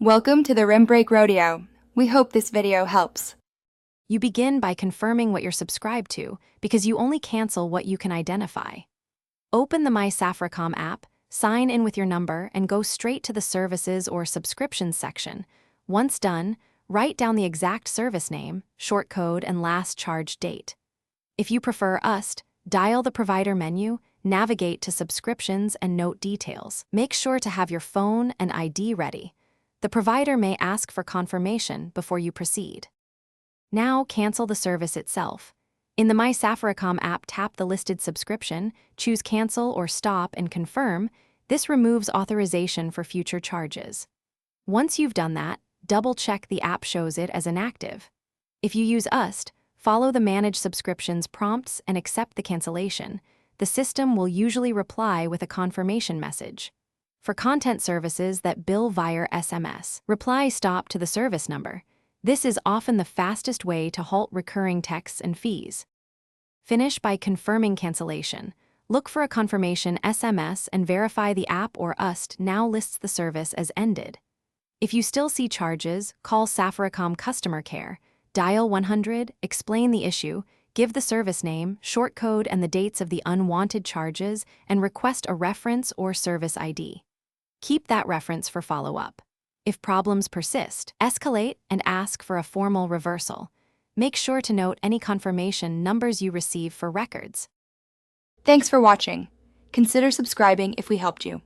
Welcome to the Rim Break Rodeo. We hope this video helps. You begin by confirming what you're subscribed to because you only cancel what you can identify. Open the My Safaricom app, sign in with your number, and go straight to the Services or Subscriptions section. Once done, write down the exact service name, short code, and last charge date. If you prefer UST, dial the provider menu, navigate to Subscriptions, and note details. Make sure to have your phone and ID ready. The provider may ask for confirmation before you proceed. Now cancel the service itself. In the My Safaricom app, tap the listed subscription, choose Cancel or Stop, and confirm. This removes authorization for future charges. Once you've done that, double-check the app shows it as inactive. If you use UST, follow the Manage Subscriptions prompts and accept the cancellation. The system will usually reply with a confirmation message. For content services that bill via SMS, reply Stop to the service number. This is often the fastest way to halt recurring texts and fees. Finish by confirming cancellation. Look for a confirmation SMS and verify the app or UST now lists the service as ended. If you still see charges, call Safaricom customer care, dial 100, explain the issue, give the service name, short code, and the dates of the unwanted charges, and request a reference or service ID. Keep that reference for follow-up. If problems persist, escalate and ask for a formal reversal. Make sure to note any confirmation numbers you receive for records. Thanks for watching. Consider subscribing if we helped you.